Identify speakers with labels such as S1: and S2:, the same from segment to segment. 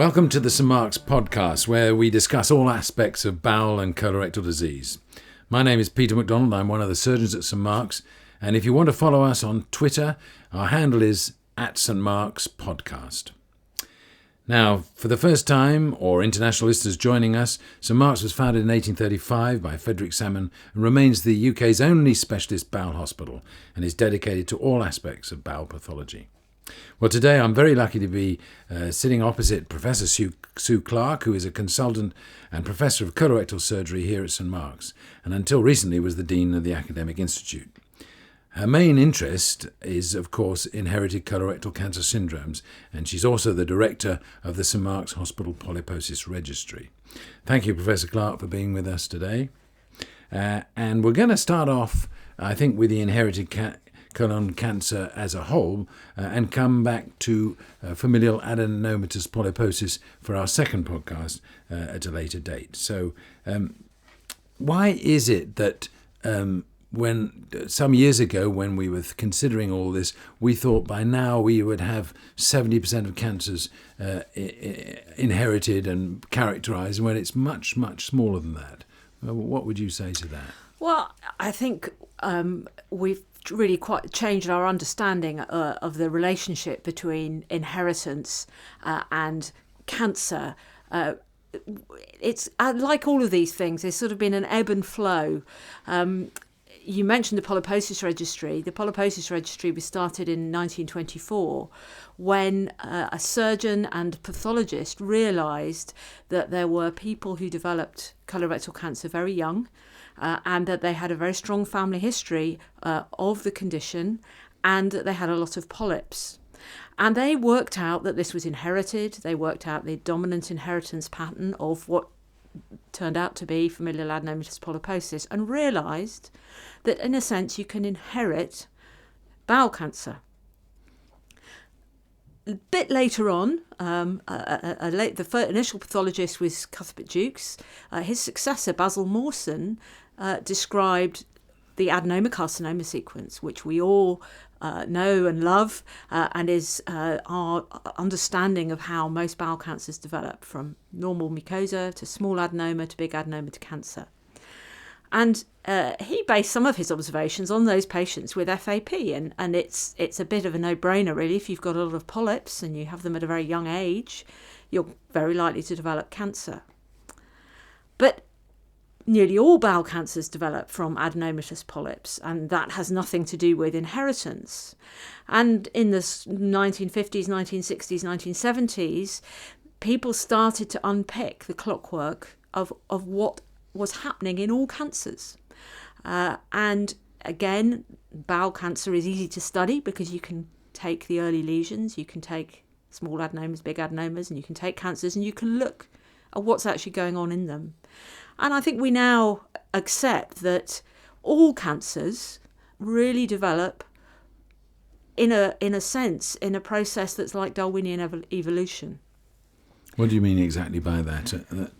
S1: Welcome to the St Mark's podcast, where we discuss all aspects of bowel and colorectal disease. My name is Peter MacDonald. I'm one of the surgeons at St Mark's, and if you want to follow us on Twitter, our handle is @StMarksPodcast. Now, for the first time, or international listeners joining us, St Mark's was founded in 1835 by Frederick Salmon and remains the UK's only specialist bowel hospital and is dedicated to all aspects of bowel pathology. Well, today I'm very lucky to be sitting opposite Professor Sue Clark, who is a consultant and professor of colorectal surgery here at St Mark's, and until recently was the Dean of the Academic Institute. Her main interest is, of course, inherited colorectal cancer syndromes, and she's also the director of the St Mark's Hospital Polyposis Registry. Thank you, Professor Clark, for being with us today. And we're going to start off, I think, with the inherited colon cancer as a whole, and come back to familial adenomatous polyposis for our second podcast at a later date. So why is it that when some years ago, when we were considering all this, we thought by now we would have 70% of cancers inherited and characterised, when it's much, much smaller than that? What would you say to that?
S2: Well, I think we've really quite changed our understanding of the relationship between inheritance and cancer. It's like all of these things, there's sort of been an ebb and flow. You mentioned the Polyposis Registry. The Polyposis Registry was started in 1924 when a surgeon and pathologist realised that there were people who developed colorectal cancer very young, and that they had a very strong family history of the condition, and that they had a lot of polyps. And they worked out that this was inherited. They worked out the dominant inheritance pattern of what turned out to be familial adenomatous polyposis, and realised that in a sense you can inherit bowel cancer. A bit later on, the initial pathologist was Cuthbert Jukes. His successor, Basil Mawson, described the adenoma-carcinoma sequence, which we all know and love, and is our understanding of how most bowel cancers develop, from normal mucosa to small adenoma to big adenoma to cancer. And he based some of his observations on those patients with FAP, and it's a bit of a no-brainer, really. If you've got a lot of polyps and you have them at a very young age, you're very likely to develop cancer. But nearly all bowel cancers develop from adenomatous polyps, and that has nothing to do with inheritance. And in the 1950s, 1960s, 1970s, people started to unpick the clockwork of what was happening in all cancers. And again, bowel cancer is easy to study because you can take the early lesions, you can take small adenomas, big adenomas, and you can take cancers and you can look at what's actually going on in them. And I think we now accept that all cancers really develop in a sense, in a process that's like Darwinian evolution.
S1: What do you mean exactly by that?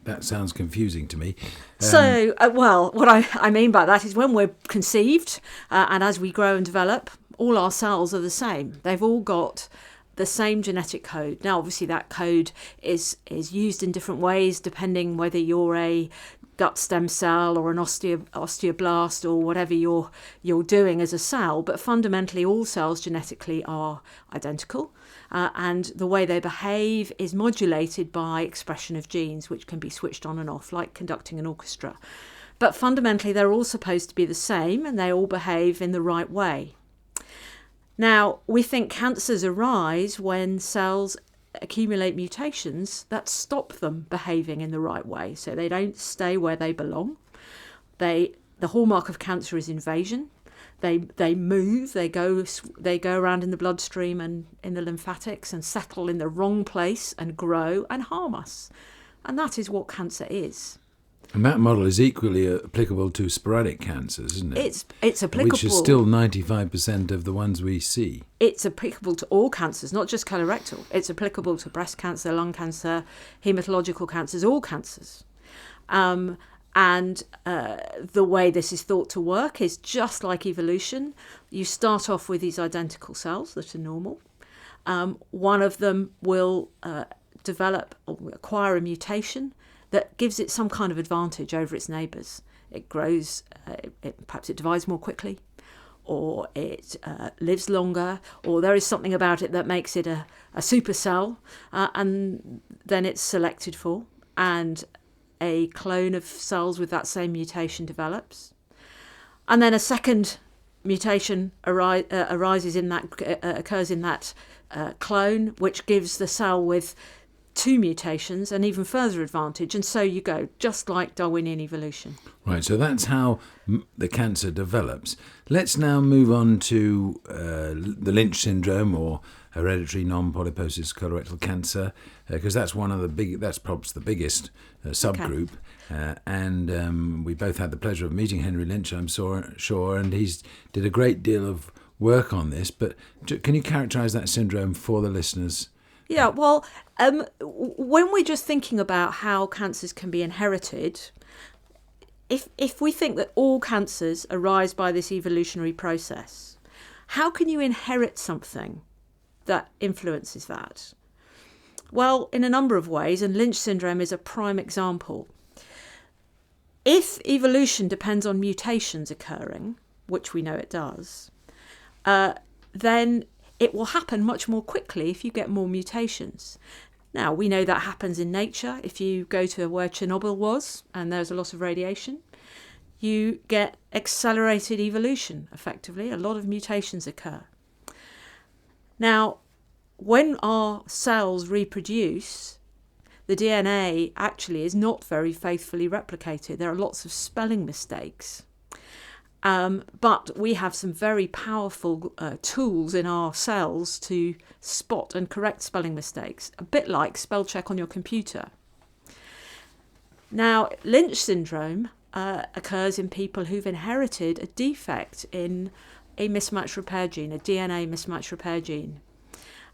S1: That sounds confusing to me.
S2: What I mean by that is when we're conceived and as we grow and develop, all our cells are the same. They've all got the same genetic code. Now, obviously, that code is used in different ways depending whether you're a gut stem cell or an osteoblast or whatever you're doing as a cell. But fundamentally, all cells genetically are identical. And the way they behave is modulated by expression of genes, which can be switched on and off, like conducting an orchestra. But fundamentally, they're all supposed to be the same, and they all behave in the right way. Now, we think cancers arise when cells accumulate mutations that stop them behaving in the right way, so they don't stay where they belong. The hallmark of cancer is invasion. They move, they go around in the bloodstream and in the lymphatics and settle in the wrong place and grow and harm us. And that is what cancer is.
S1: And that model is equally applicable to sporadic cancers, isn't it?
S2: It's applicable.
S1: Which is still 95% of the ones we see.
S2: It's applicable to all cancers, not just colorectal. It's applicable to breast cancer, lung cancer, hematological cancers, all cancers. And the way this is thought to work is just like evolution. You start off with these identical cells that are normal. One of them will develop or acquire a mutation that gives it some kind of advantage over its neighbours. It grows, perhaps it divides more quickly, or it lives longer, or there is something about it that makes it a supercell, and then it's selected for, and a clone of cells with that same mutation develops. And then a second mutation occurs in that clone, which gives the cell with two mutations an even further advantage, and so you go, just like Darwinian evolution.
S1: Right, so that's how the cancer develops. Let's now move on to the Lynch syndrome, or hereditary non-polyposis colorectal cancer, because that's that's perhaps the biggest subgroup. Okay. And we both had the pleasure of meeting Henry Lynch, I'm sure, and he's did a great deal of work on this. But can you characterise that syndrome for the listeners?
S2: Yeah, well, when we're just thinking about how cancers can be inherited, if we think that all cancers arise by this evolutionary process, how can you inherit something that influences that? Well, in a number of ways, and Lynch syndrome is a prime example. If evolution depends on mutations occurring, which we know it does, then it will happen much more quickly if you get more mutations. Now, we know that happens in nature. If you go to where Chernobyl was and there's a lot of radiation, you get accelerated evolution, effectively. A lot of mutations occur. Now, when our cells reproduce, the DNA actually is not very faithfully replicated. There are lots of spelling mistakes. But we have some very powerful tools in our cells to spot and correct spelling mistakes, a bit like spell check on your computer. Now, Lynch syndrome occurs in people who've inherited a defect in a mismatch repair gene, a DNA mismatch repair gene.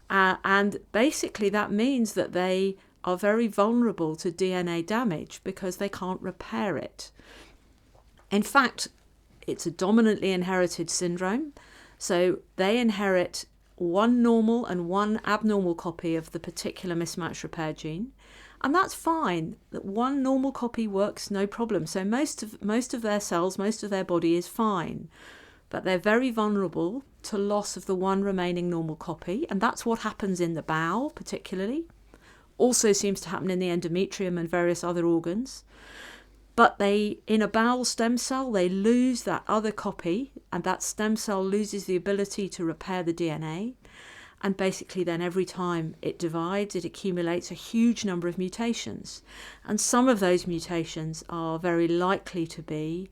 S2: And basically that means that they are very vulnerable to DNA damage because they can't repair it. In fact, it's a dominantly inherited syndrome, so they inherit one normal and one abnormal copy of the particular mismatch repair gene, and that's fine. That one normal copy works no problem. So most of their cells, most of their body is fine, but they're very vulnerable to loss of the one remaining normal copy, and that's what happens in the bowel particularly. Also seems to happen in the endometrium and various other organs. But in a bowel stem cell, they lose that other copy, and that stem cell loses the ability to repair the DNA. And basically then every time it divides, it accumulates a huge number of mutations. And some of those mutations are very likely to be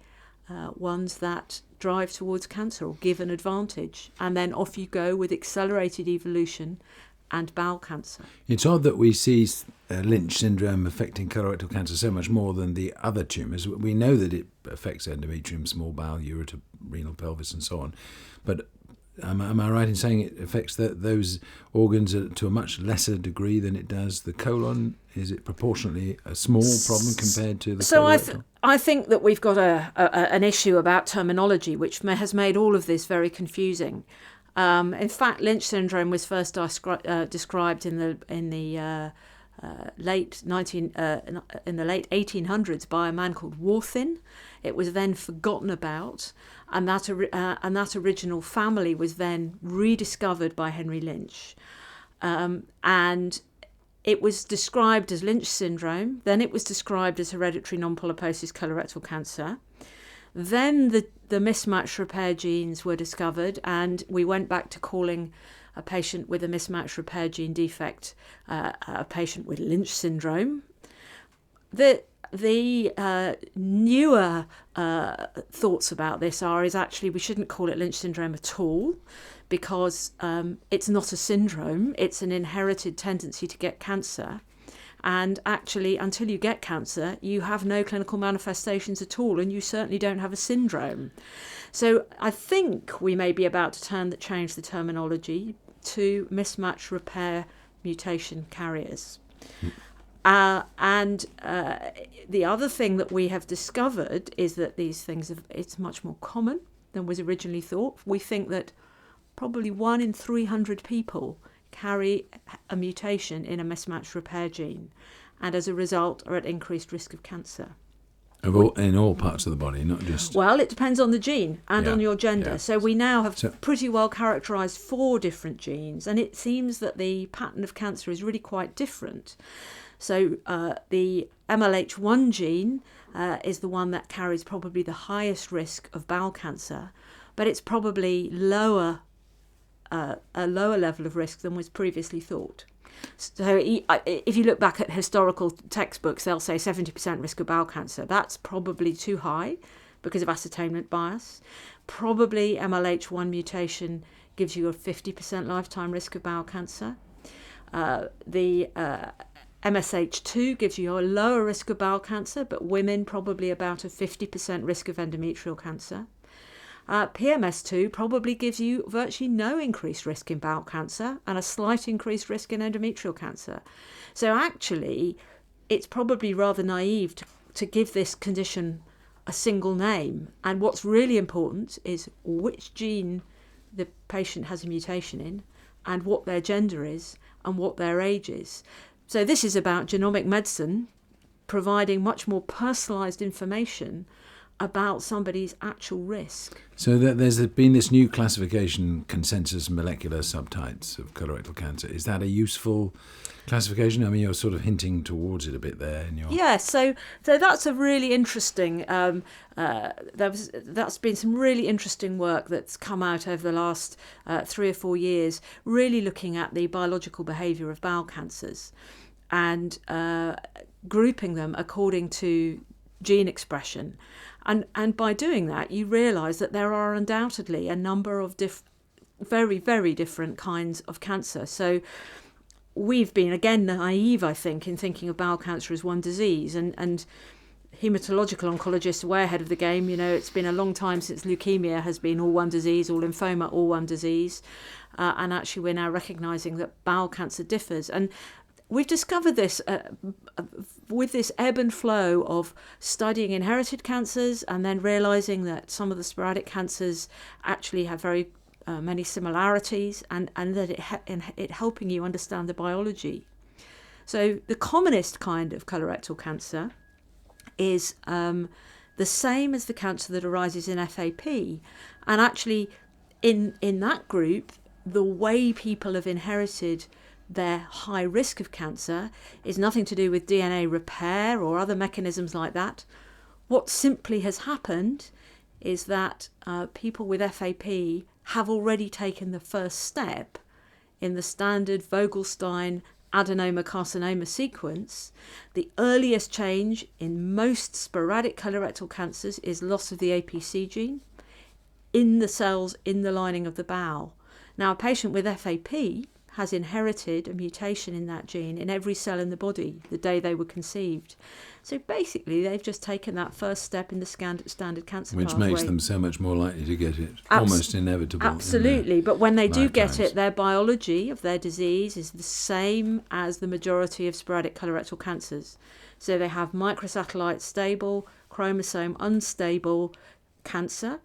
S2: ones that drive towards cancer or give an advantage. And then off you go with accelerated evolution and bowel cancer. It's
S1: odd that we see Lynch syndrome affecting colorectal cancer so much more than the other tumours. We know that it affects endometrium, small bowel, ureter, renal, pelvis, and so on. But am I right in saying it affects those organs to a much lesser degree than it does the colon? Is it proportionately a small problem compared to the colorectal?
S2: I think that we've got an issue about terminology, which has made all of this very confusing. In fact, Lynch syndrome was first described in the late 1800s by a man called Warthin. It was then forgotten about, and that original family was then rediscovered by Henry Lynch, and it was described as Lynch syndrome. Then it was described as hereditary non-polyposis colorectal cancer. Then the mismatch repair genes were discovered, and we went back to calling a patient with a mismatch repair gene defect a patient with Lynch syndrome. The newer thoughts about this is actually we shouldn't call it Lynch syndrome at all, because it's not a syndrome, it's an inherited tendency to get cancer. And actually, until you get cancer, you have no clinical manifestations at all, and you certainly don't have a syndrome. So I think we may be about to change the terminology to mismatch repair mutation carriers. And the other thing that we have discovered is that these things, it's much more common than was originally thought. We think that probably 1 in 300 people carry a mutation in a mismatch repair gene, and as a result are at increased risk of cancer.
S1: In all parts of the body, not just...
S2: Well, it depends on the gene and on your gender.
S1: Yeah.
S2: So we now have pretty well characterised 4 different genes, and it seems that the pattern of cancer is really quite different. So the MLH1 gene is the one that carries probably the highest risk of bowel cancer, but it's probably a lower level of risk than was previously thought. So if you look back at historical textbooks, they'll say 70% risk of bowel cancer. That's probably too high because of ascertainment bias. Probably MLH1 mutation gives you a 50% lifetime risk of bowel cancer. The MSH2 gives you a lower risk of bowel cancer, but women probably about a 50% risk of endometrial cancer. PMS2 probably gives you virtually no increased risk in bowel cancer and a slight increased risk in endometrial cancer. So actually, it's probably rather naive to give this condition a single name. And what's really important is which gene the patient has a mutation in and what their gender is and what their age is. So this is about genomic medicine providing much more personalised information about somebody's actual risk.
S1: So there's been this new classification, consensus molecular subtypes of colorectal cancer. Is that a useful classification? I mean, you're sort of hinting towards it a bit there.
S2: Yeah, so that's a really interesting... that's been some really interesting work that's come out over the last 3 or 4 years, really looking at the biological behaviour of bowel cancers and grouping them according to gene expression. And by doing that, you realise that there are undoubtedly a number of very, very different kinds of cancer. So we've been, again, naive, I think, in thinking of bowel cancer as one disease. And haematological oncologists are way ahead of the game. You know, it's been a long time since leukemia has been all one disease, or lymphoma all one disease. And actually, we're now recognising that bowel cancer differs. And we've discovered this with this ebb and flow of studying inherited cancers and then realising that some of the sporadic cancers actually have very many similarities and that it helping you understand the biology. So the commonest kind of colorectal cancer is the same as the cancer that arises in FAP. And actually in that group, the way people have inherited their high risk of cancer is nothing to do with DNA repair or other mechanisms like that. What simply has happened is that people with FAP have already taken the first step in the standard Vogelstein adenoma carcinoma sequence. The earliest change in most sporadic colorectal cancers is loss of the APC gene in the cells in the lining of the bowel. Now, a patient with FAP has inherited a mutation in that gene in every cell in the body the day they were conceived. So basically, they've just taken that first step in the standard cancer
S1: Which
S2: pathway.
S1: Makes them so much more likely to get it. Almost inevitable.
S2: Absolutely. But when they do get
S1: lifetimes.
S2: it, their biology of their disease is the same as the majority of sporadic colorectal cancers. So they have microsatellite stable, chromosome unstable cancer.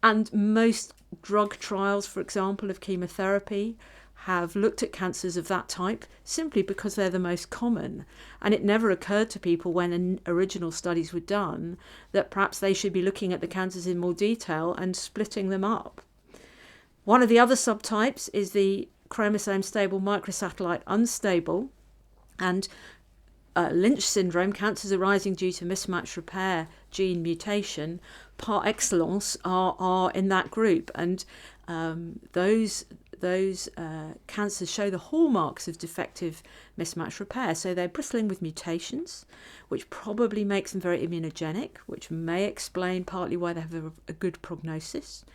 S2: And most drug trials, for example, of chemotherapy have looked at cancers of that type simply because they're the most common. And it never occurred to people when original studies were done that perhaps they should be looking at the cancers in more detail and splitting them up. One of the other subtypes is the chromosome stable microsatellite unstable, and Lynch syndrome, cancers arising due to mismatch repair gene mutation, par excellence are in that group. And those cancers show the hallmarks of defective mismatch repair. So they're bristling with mutations, which probably makes them very immunogenic, which may explain partly why they have a good prognosis.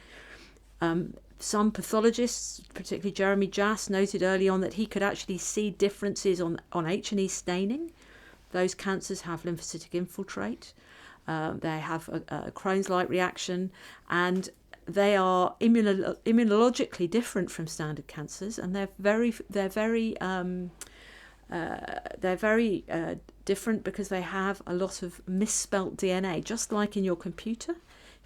S2: Some pathologists, particularly Jeremy Jass, noted early on that he could actually see differences on H&E staining. Those cancers have lymphocytic infiltrate. They have a Crohn's-like reaction, and they are immunologically different from standard cancers, and they're very different because they have a lot of misspelt DNA. Just like in your computer,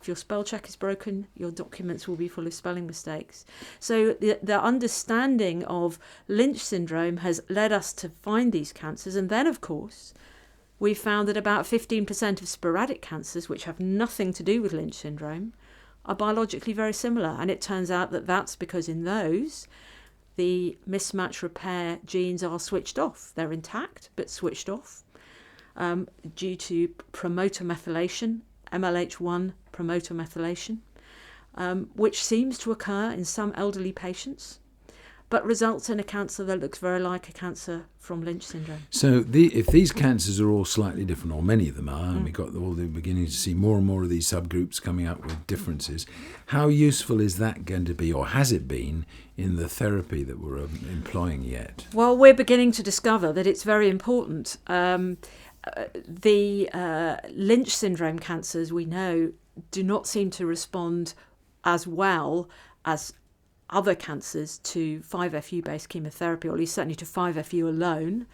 S2: If your spell check is broken, your documents will be full of spelling mistakes. So the understanding of Lynch syndrome has led us to find these cancers. And then, of course, we found that about 15% of sporadic cancers, which have nothing to do with Lynch syndrome, are biologically very similar. And it turns out that that's because in those, the mismatch repair genes are switched off. They're intact, but switched off due to promoter methylation, MLH1 promoter methylation, which seems to occur in some elderly patients, but results in a cancer that looks very like a cancer from Lynch syndrome.
S1: So if these cancers are all slightly different, or many of them are, and we've got all the beginning to see more and more of these subgroups coming up with differences, how useful is that going to be, or has it been, in the therapy that we're employing yet?
S2: Well, we're beginning to discover that it's very important. The Lynch syndrome cancers, we know, do not seem to respond as well as other cancers to 5FU-based chemotherapy, or at least certainly to 5FU alone.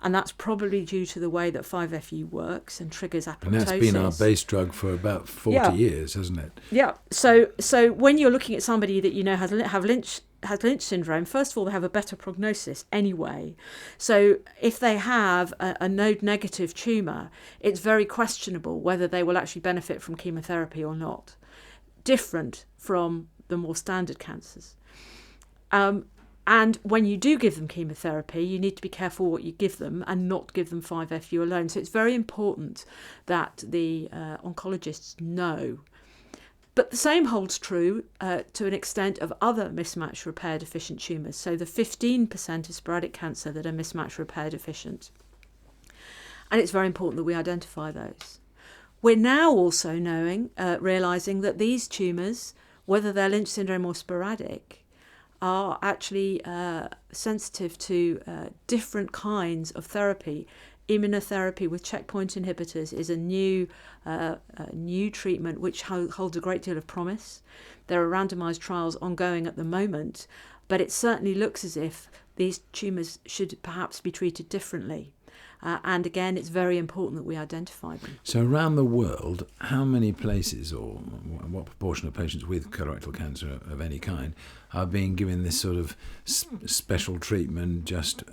S2: And that's probably due to the way that 5FU works and triggers apoptosis.
S1: And that's been our base drug for about 40 years, hasn't it?
S2: Yeah. So when you're looking at somebody that you know has Lynch syndrome, first of all, they have a better prognosis anyway. So if they have a node-negative tumour, it's very questionable whether they will actually benefit from chemotherapy or not. Different from the more standard cancers. And when you do give them chemotherapy, you need to be careful what you give them and not give them 5FU alone. So it's very important that the oncologists know. But the same holds true to an extent of other mismatch repair deficient tumours. So the 15% of sporadic cancer that are mismatch repair deficient. And it's very important that we identify those. We're now also realising that these tumours, whether they're Lynch syndrome or sporadic, are actually sensitive to different kinds of therapy. Immunotherapy with checkpoint inhibitors is a new treatment which holds a great deal of promise. There are randomised trials ongoing at the moment, but it certainly looks as if these tumours should perhaps be treated differently. And again, it's very important that we identify them.
S1: So around the world, how many places, or what proportion of patients with colorectal cancer of any kind, are being given this sort of special treatment just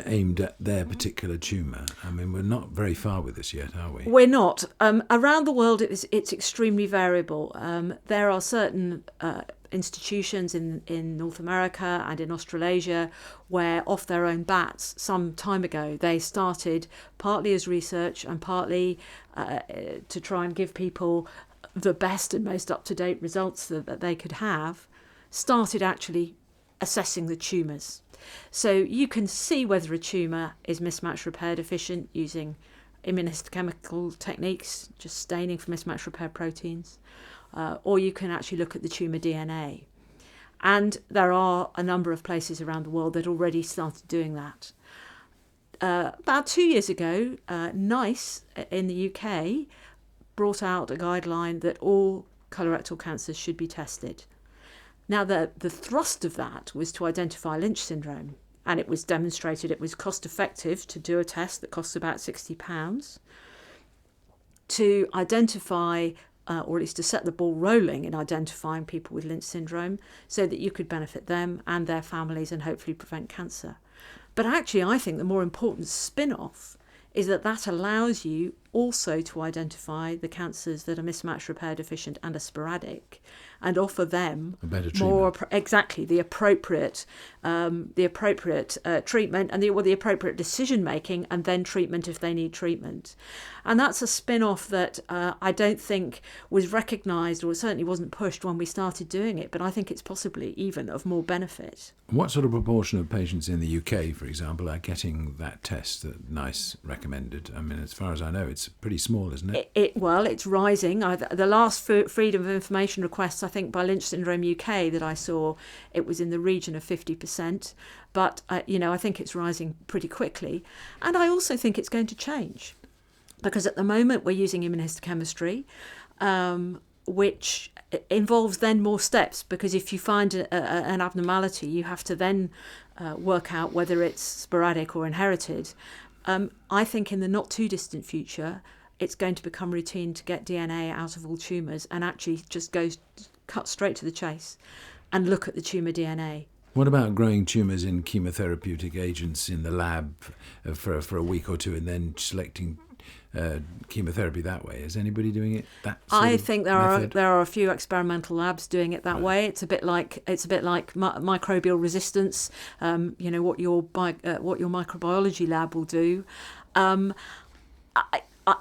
S1: aimed at their particular tumour? I mean, we're not very far with this yet, are we?
S2: We're not. Around the world, it's extremely variable. There are certain institutions in North America and in Australasia where, off their own bats, some time ago, they started partly as research and partly to try and give people the best and most up-to-date results that they could have, started actually assessing the tumours. So you can see whether a tumour is mismatch repair deficient using immunohistochemical techniques, just staining for mismatch repair proteins, or you can actually look at the tumour DNA. And there are a number of places around the world that already started doing that. About 2 years ago, NICE in the UK brought out a guideline that all colorectal cancers should be tested. Now, the thrust of that was to identify Lynch syndrome, and it was demonstrated it was cost effective to do a test that costs about £60 to identify, or at least to set the ball rolling in identifying people with Lynch syndrome so that you could benefit them and their families and hopefully prevent cancer. But actually, I think the more important spin-off is that allows you also to identify the cancers that are mismatch repair deficient and are sporadic, and offer them
S1: a better
S2: more
S1: treatment.
S2: the appropriate treatment and the appropriate decision making, and then treatment if they need treatment. And that's a spin-off that I don't think was recognised, or certainly wasn't pushed when we started doing it, but I think it's possibly even of more benefit.
S1: What sort of proportion of patients in the UK, for example, are getting that test that NICE recommended? I mean, as far as I know, it's pretty small, isn't it?
S2: Well, it's rising. The last Freedom of Information requests, I think, by Lynch Syndrome UK that I saw, it was in the region of 50%. But, I think it's rising pretty quickly. And I also think it's going to change. Because at the moment we're using immunohistochemistry, which involves then more steps. Because if you find an abnormality, you have to then work out whether it's sporadic or inherited. I think in the not too distant future, it's going to become routine to get DNA out of all tumours and actually just cut straight to the chase and look at the tumour DNA.
S1: What about growing tumours in chemotherapeutic agents in the lab for a week or two and then selecting chemotherapy that way? Is anybody doing it that sort
S2: I
S1: of
S2: think there are a few experimental labs doing it that way. It's a bit like microbial resistance. What your microbiology lab will do.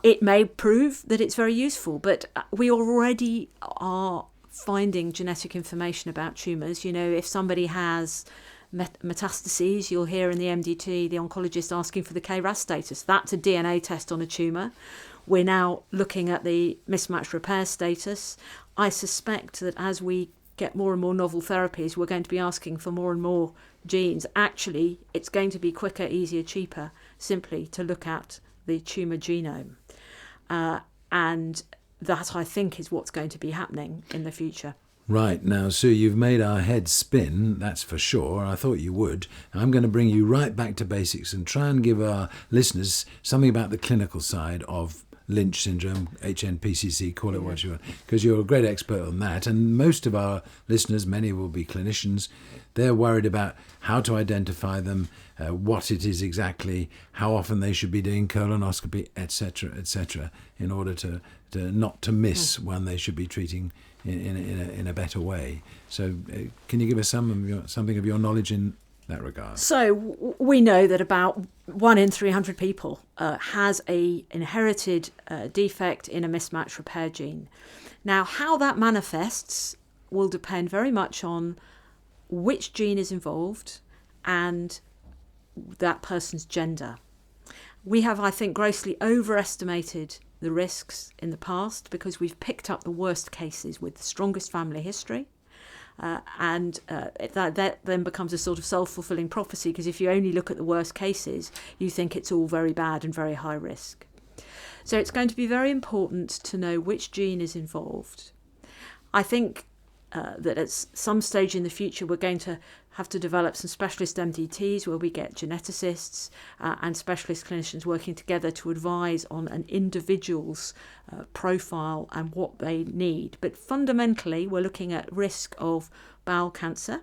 S2: It may prove that it's very useful, but we already are finding genetic information about tumours. If somebody has metastases, you'll hear in the MDT the oncologist asking for the KRAS status. That's a DNA test on a tumour. We're now looking at the mismatch repair status. I suspect that as we get more and more novel therapies, we're going to be asking for more and more genes. Actually, it's going to be quicker, easier, cheaper simply to look at the tumour genome. And that, I think, is what's going to be happening in the future.
S1: Right. Now, Sue, you've made our heads spin, that's for sure. I thought you would. I'm going to bring you right back to basics and try and give our listeners something about the clinical side of Lynch syndrome, HNPCC, call it what you want, because you're a great expert on that. And most of our listeners, many will be clinicians, they're worried about how to identify them, what it is exactly, how often they should be doing colonoscopy, etc., in order to not to miss when they should be treating in a better way. So can you give us something of your knowledge in that regard?
S2: So we know that about 1 in 300 people has an inherited defect in a mismatch repair gene. Now, how that manifests will depend very much on which gene is involved and that person's gender. We have, I think, grossly overestimated the risks in the past because we've picked up the worst cases with the strongest family history. And that then becomes a sort of self-fulfilling prophecy, because if you only look at the worst cases, you think it's all very bad and very high risk. So it's going to be very important to know which gene is involved. I think that at some stage in the future we're going to have to develop some specialist MDTs where we get geneticists and specialist clinicians working together to advise on an individual's profile and what they need. But fundamentally, we're looking at risk of bowel cancer.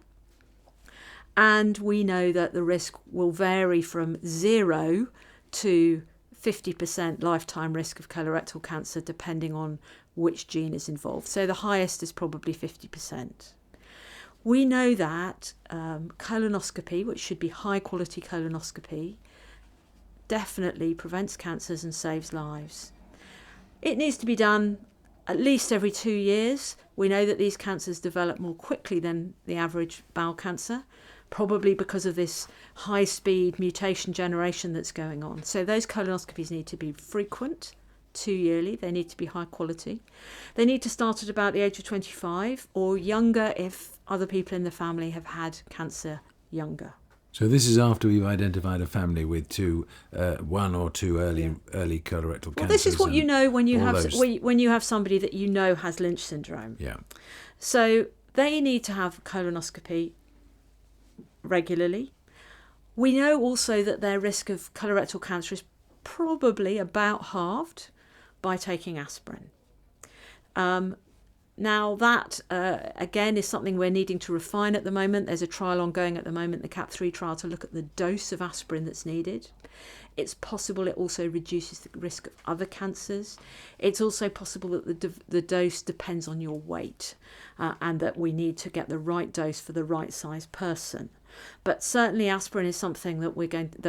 S2: And we know that the risk will vary from 0 to 50% lifetime risk of colorectal cancer, depending on which gene is involved. So the highest is probably 50%. We know that colonoscopy, which should be high quality colonoscopy, definitely prevents cancers and saves lives. It needs to be done at least every 2 years. We know that these cancers develop more quickly than the average bowel cancer, probably because of this high-speed mutation generation that's going on. So those colonoscopies need to be frequent, 2 yearly. They need to be high quality. They need to start at about the age of 25 or younger if other people in the family have had cancer younger.
S1: So this is after we've identified a family with one or two early colorectal cancers.
S2: Well, this is what you know when you have somebody that you know has Lynch syndrome.
S1: Yeah.
S2: So they need to have colonoscopy regularly. We know also that their risk of colorectal cancer is probably about halved by taking aspirin. Now that, again, is something we're needing to refine at the moment. There's a trial ongoing at the moment, the CAP3 trial, to look at the dose of aspirin that's needed. It's possible it also reduces the risk of other cancers. It's also possible that the dose depends on your weight and that we need to get the right dose for the right size person. But certainly aspirin is something that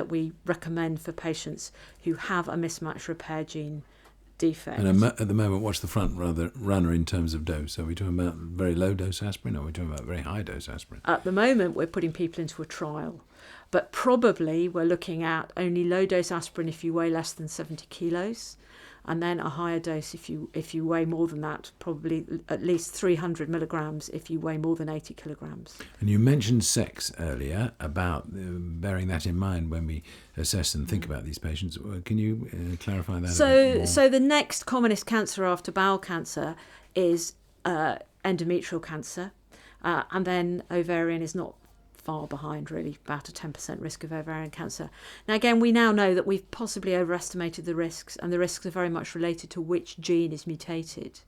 S2: we recommend for patients who have a mismatch repair gene defect.
S1: And at the moment, what's the front runner in terms of dose? Are we talking about very low dose aspirin, or are we talking about very high dose aspirin?
S2: At the moment, we're putting people into a trial, but probably we're looking at only low dose aspirin if you weigh less than 70 kilos, and then a higher dose if you weigh more than that, probably at least 300 milligrams if you weigh more than 80 kilograms.
S1: And you mentioned sex earlier, about bearing that in mind when we assess and think about these patients. Can you clarify that a bit more?
S2: So the next commonest cancer after bowel cancer is endometrial cancer, and then ovarian is not far behind, really, about a 10% risk of ovarian cancer. Now, again, we now know that we've possibly overestimated the risks, and the risks are very much related to which gene is mutated.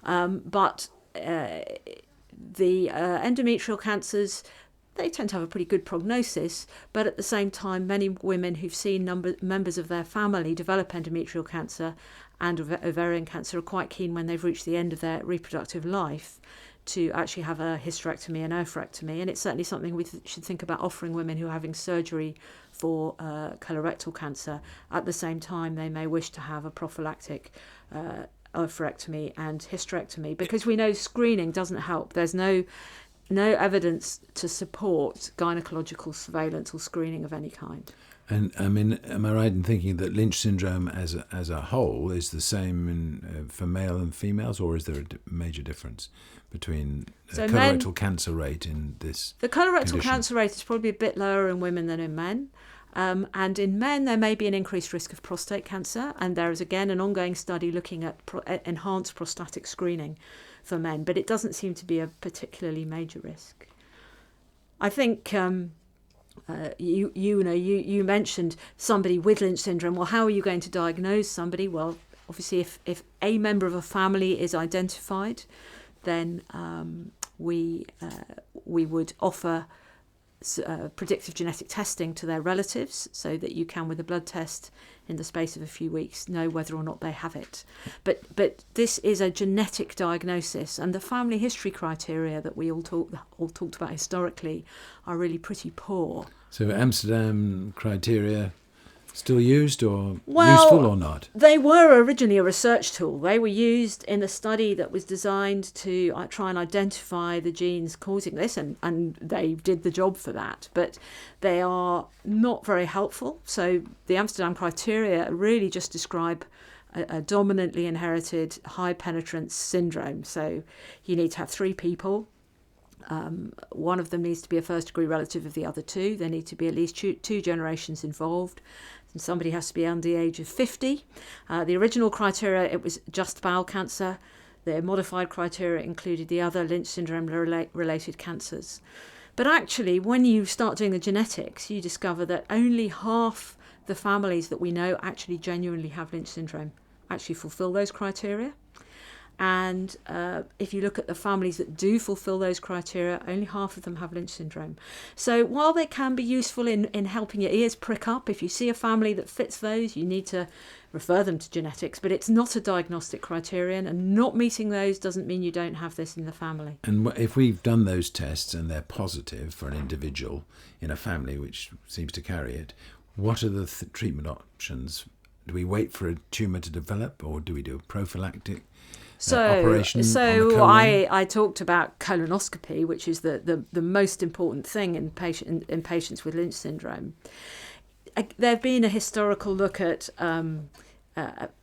S2: But the endometrial cancers, they tend to have a pretty good prognosis, but at the same time, many women who've seen members of their family develop endometrial cancer and ovarian cancer are quite keen when they've reached the end of their reproductive life to actually have a hysterectomy and oophorectomy. And it's certainly something we should think about offering women who are having surgery for colorectal cancer. At the same time, they may wish to have a prophylactic oophorectomy and hysterectomy, because we know screening doesn't help. There's no evidence to support gynecological surveillance or screening of any kind.
S1: And I mean, am I right in thinking that Lynch syndrome as a whole is the same for male and females, or is there a major difference between colorectal cancer rate in this? The colorectal condition?
S2: Cancer rate is probably a bit lower in women than in men. And in men, there may be an increased risk of prostate cancer. And there is, again, an ongoing study looking at enhanced prostatic screening for men. But it doesn't seem to be a particularly major risk. I think you mentioned somebody with Lynch syndrome. Well, how are you going to diagnose somebody? Well, obviously, if a member of a family is identified, then we would offer predictive genetic testing to their relatives, so that you can, with a blood test in the space of a few weeks, know whether or not they have it. But this is a genetic diagnosis, and the family history criteria that we all talked about historically are really pretty poor.
S1: So Amsterdam criteria still used, or useful or not?
S2: They were originally a research tool. They were used in a study that was designed to try and identify the genes causing this, and they did the job for that. But they are not very helpful. So the Amsterdam criteria really just describe a dominantly inherited high penetrance syndrome. So you need to have 3 people. One of them needs to be a first-degree relative of the other 2. There need to be at least 2 generations involved. And somebody has to be under the age of 50. The original criteria, it was just bowel cancer. The modified criteria included the other Lynch syndrome-related cancers. But actually, when you start doing the genetics, you discover that only half the families that we know actually genuinely have Lynch syndrome actually fulfill those criteria. And if you look at the families that do fulfill those criteria, only half of them have Lynch syndrome. So while they can be useful in helping your ears prick up, if you see a family that fits those, you need to refer them to genetics. But it's not a diagnostic criterion, and not meeting those doesn't mean you don't have this in the family.
S1: And if we've done those tests and they're positive for an individual in a family which seems to carry it, what are the treatment options? Do we wait for a tumour to develop, or do we do a prophylactic operation?
S2: So I talked about colonoscopy, which is the most important thing in patients with Lynch syndrome. There have been a historical look at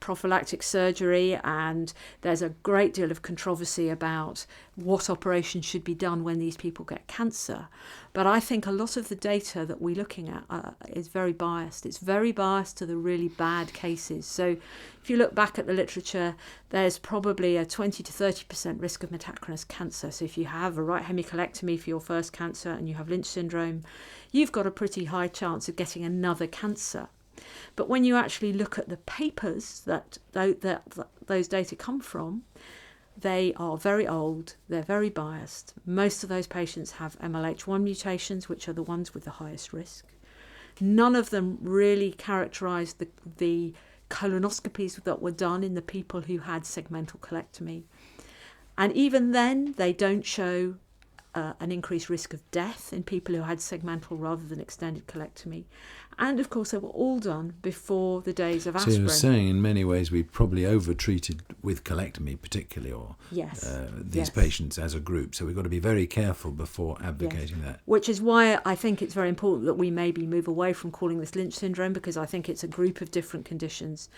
S2: prophylactic surgery, and there's a great deal of controversy about what operations should be done when these people get cancer. But I think a lot of the data that we're looking at is very biased. It's very biased to the really bad cases. So if you look back at the literature, there's probably a 20 to 30% risk of metachronous cancer. So if you have a right hemicolectomy for your first cancer and you have Lynch syndrome, you've got a pretty high chance of getting another cancer. But when you actually look at the papers that those data come from, they are very old, they're very biased. Most of those patients have MLH1 mutations, which are the ones with the highest risk. None of them really characterise the colonoscopies that were done in the people who had segmental colectomy. And even then, they don't show an increased risk of death in people who had segmental rather than extended colectomy. And of course, they were all done before the days of aspirin.
S1: So you're saying in many ways we probably over-treated with colectomy particularly, or these patients as a group. So we've got to be very careful before advocating that.
S2: Which is why I think it's very important that we maybe move away from calling this Lynch syndrome, because I think it's a group of different conditions.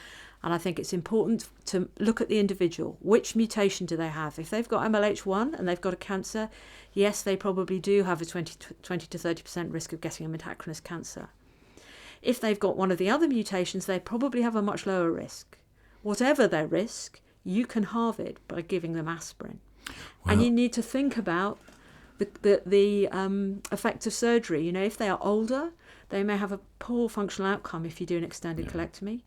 S2: And I think it's important to look at the individual. Which mutation do they have? If they've got MLH1 and they've got a cancer, yes, they probably do have a 20 to 30% risk of getting a metachronous cancer. If they've got one of the other mutations, they probably have a much lower risk. Whatever their risk, you can halve it by giving them aspirin. Well, and you need to think about the effect of surgery. You know, if they are older, they may have a poor functional outcome if you do an extended colectomy.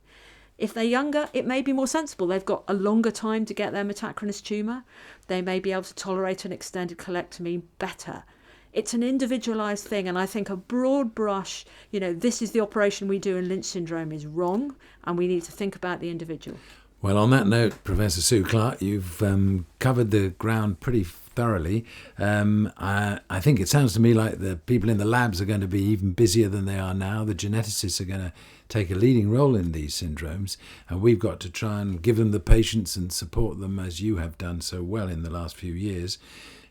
S2: If they're younger, it may be more sensible. They've got a longer time to get their metachronous tumour. They may be able to tolerate an extended colectomy better. It's an individualised thing, and I think a broad brush, you know, this is the operation we do in Lynch syndrome is wrong, and we need to think about the individual.
S1: Well, on that note, Professor Sue Clark, you've covered the ground pretty thoroughly. I think it sounds to me like the people in the labs are going to be even busier than they are now. The geneticists are going to take a leading role in these syndromes, and we've got to try and give them the patience and support them as you have done so well in the last few years,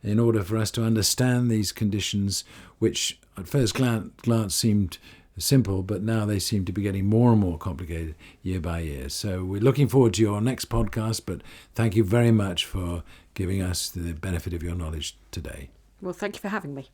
S1: in order for us to understand these conditions, which at first glance seemed simple, but now they seem to be getting more and more complicated year by year. So we're looking forward to your next podcast, but thank you very much for giving us the benefit of your knowledge today.
S2: Well, thank you for having me.